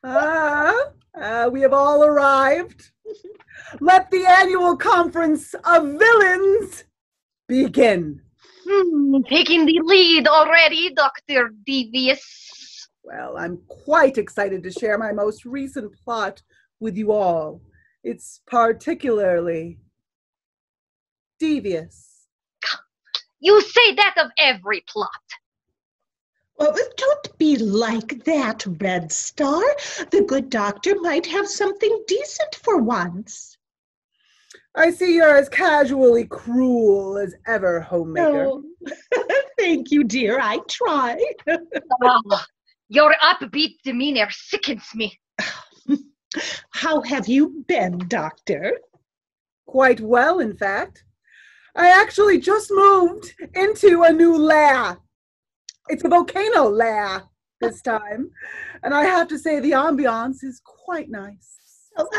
We have all arrived. Let the annual conference of villains begin. Taking the lead already, Dr. Devious. Well, I'm quite excited to share my most recent plot with you all. It's particularly devious. You say that of every plot. Well, don't be like that, Red Star. The good doctor might have something decent for once. I see you're as casually cruel as ever, Homemaker. Oh, thank you, dear. I try. Your upbeat demeanor sickens me. How have you been, Doctor? Quite well, in fact. I actually just moved into a new lair. It's a volcano lair this time. And I have to say the ambiance is quite nice. Oh,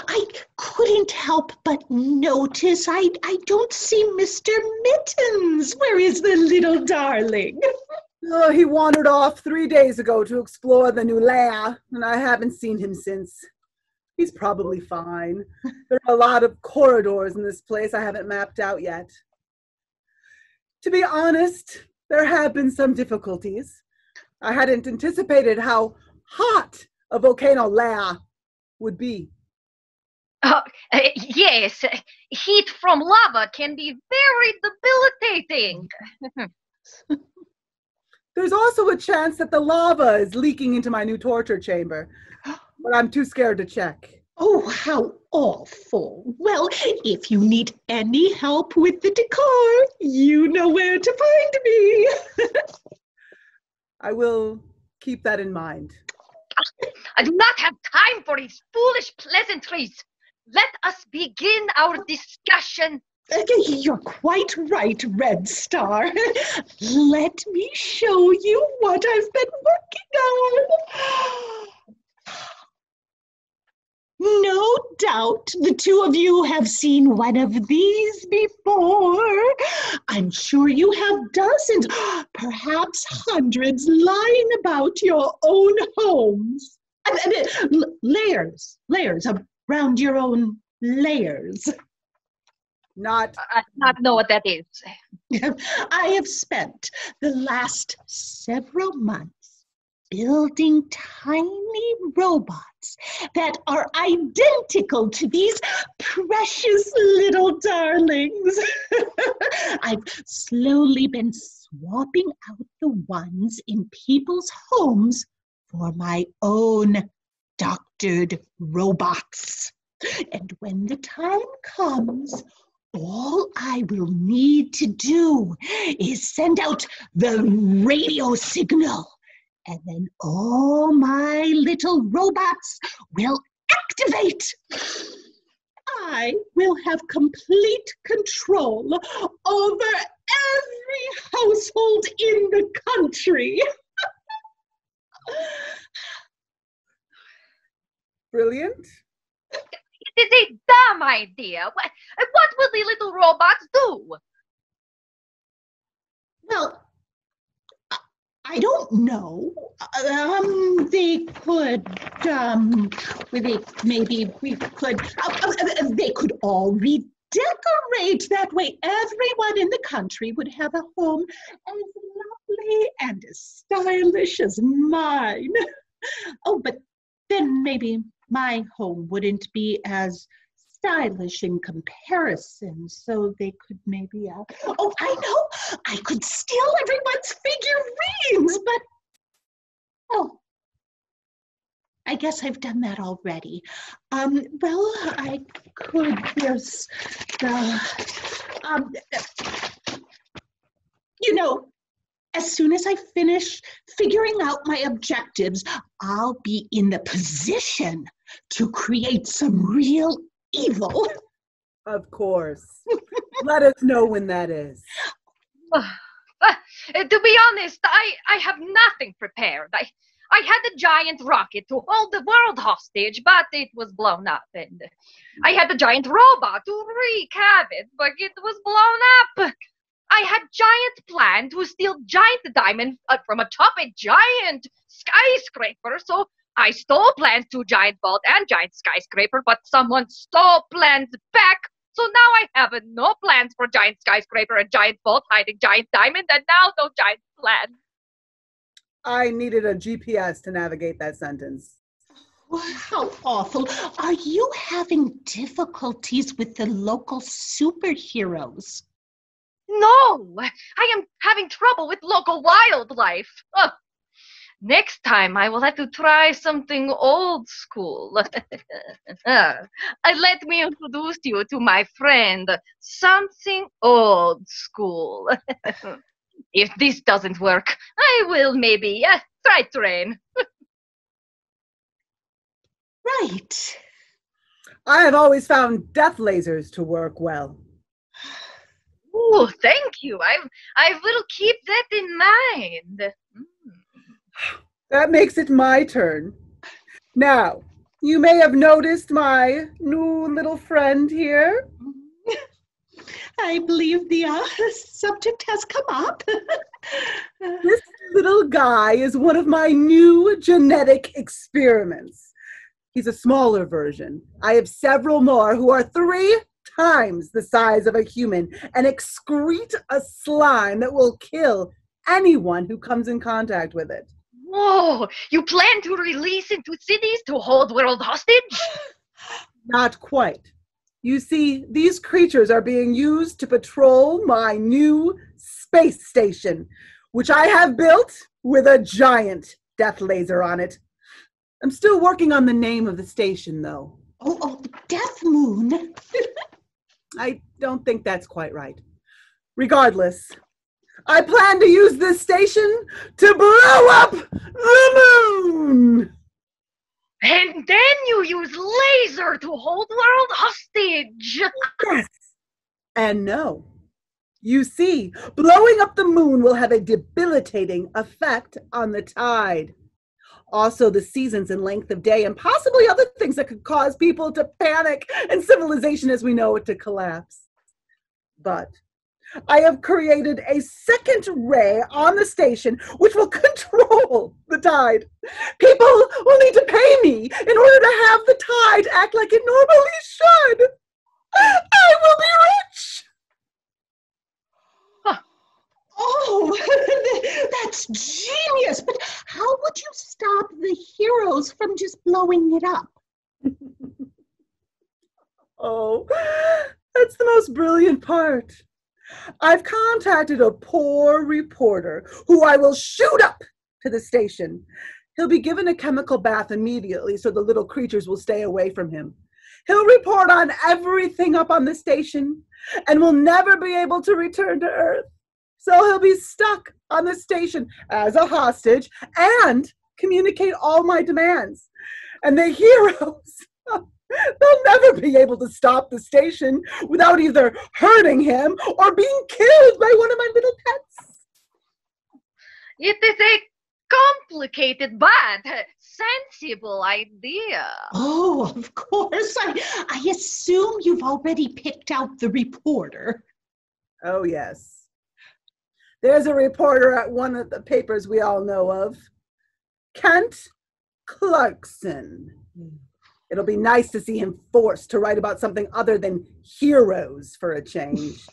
I couldn't help but notice I don't see Mr. Mittens. Where is the little darling? Oh, he wandered off 3 days ago to explore the new lair, and I haven't seen him since. He's probably fine. There are a lot of corridors in this place I haven't mapped out yet. To be honest, there have been some difficulties. I hadn't anticipated how hot a volcano lair would be. Yes, heat from lava can be very debilitating. There's also a chance that the lava is leaking into my new torture chamber, but I'm too scared to check. Oh, how awful. Well, if you need any help with the decor, you know where to find me. I will keep that in mind. I do not have time for these foolish pleasantries. Let us begin our discussion. You're quite right, Red Star. Let me show you what I've been working on. No doubt the two of you have seen one of these before. I'm sure you have dozens, perhaps hundreds, lying about your own homes. Layers around your own layers. I do not know what that is. I have spent the last several months building tiny robots that are identical to these precious little darlings. I've slowly been swapping out the ones in people's homes for my own doctored robots. And when the time comes, all I will need to do is send out the radio signal. And then all my little robots will activate. I will have complete control over every household in the country. Brilliant. It is a dumb idea. What will the little robots do? Well, I don't know. They could all redecorate. That way everyone in the country would have a home as lovely and as stylish as mine. Oh, but then maybe my home wouldn't be as stylish in comparison, so they could maybe, oh, I know, I could steal everyone's figurines, but, oh, I guess I've done that already. Well, I could, there's the, as soon as I finish figuring out my objectives, I'll be in the position to create some real evil. Of course. Let us know when that is. To be honest, I have nothing prepared. I had a giant rocket to hold the world hostage, but it was blown up. And I had a giant robot to wreak havoc, but it was blown up. I had giant plan to steal giant diamond from atop a giant skyscraper, so I stole plans to Giant Vault and Giant Skyscraper, but someone stole plans back. So now I have no plans for Giant Skyscraper and Giant Vault hiding Giant Diamond, and now no Giant plan. I needed a GPS to navigate that sentence. How awful. Are you having difficulties with the local superheroes? No, I am having trouble with local wildlife. Oh, next time I will have to try something old school. Let me introduce you to my friend, something old school. If this doesn't work, I will maybe try train. Right. I have always found death lasers to work well. Oh, thank you. I will keep that in mind. That makes it my turn. Now, you may have noticed my new little friend here. I believe the subject has come up. This little guy is one of my new genetic experiments. He's a smaller version. I have several more who are 3 times the size of a human and excrete a slime that will kill anyone who comes in contact with it. Whoa, you plan to release into cities to hold world hostage? Not quite. You see, these creatures are being used to patrol my new space station, which I have built with a giant death laser on it. I'm still working on the name of the station, though. Oh, Death Moon. I don't think that's quite right. Regardless, I plan to use this station to blow up the moon! And then you use laser to hold world hostage! Yes, and no. You see, blowing up the moon will have a debilitating effect on the tide. Also, the seasons and length of day, and possibly other things that could cause people to panic and civilization as we know it to collapse. But I have created a second ray on the station which will control the tide. People will need to pay me in order to have the tide act like it normally should. I will be rich. Oh, that's genius. But how would you stop the heroes from just blowing it up? Oh, that's the most brilliant part. I've contacted a poor reporter who I will shoot up to the station. He'll be given a chemical bath immediately so the little creatures will stay away from him. He'll report on everything up on the station and will never be able to return to Earth. So he'll be stuck on the station as a hostage and communicate all my demands. And the heroes, they'll never be able to stop the station without either hurting him or being killed by one of my little pets. It is a complicated but sensible idea. Oh, of course. I assume you've already picked out the reporter. Oh, yes. There's a reporter at one of the papers we all know of. Kent Clarkson. It'll be nice to see him forced to write about something other than heroes for a change.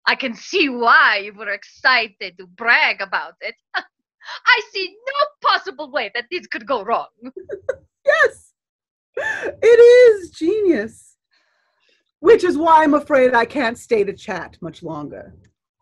I can see why you were excited to brag about it. I see no possible way that this could go wrong. Yes, it is genius. Which is why I'm afraid I can't stay to chat much longer.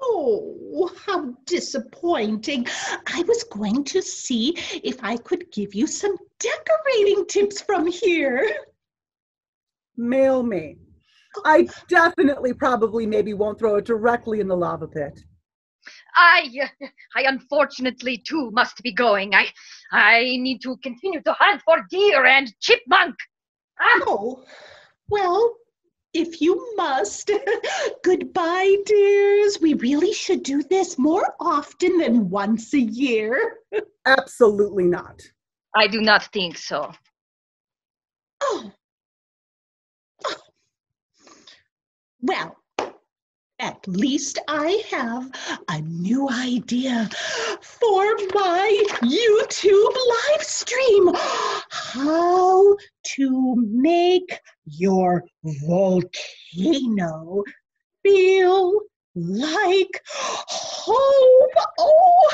Oh, how disappointing. I was going to see if I could give you some decorating tips from here. Mail me. I definitely probably maybe won't throw it directly in the lava pit. I unfortunately too must be going. I need to continue to hunt for deer and chipmunk. Oh, well, if you must. Goodbye, dears. We really should do this more often than once a year. Absolutely not. I do not think so. Oh. Well, At least I have a new idea for my YouTube live stream. How to make your volcano feel like home. Oh!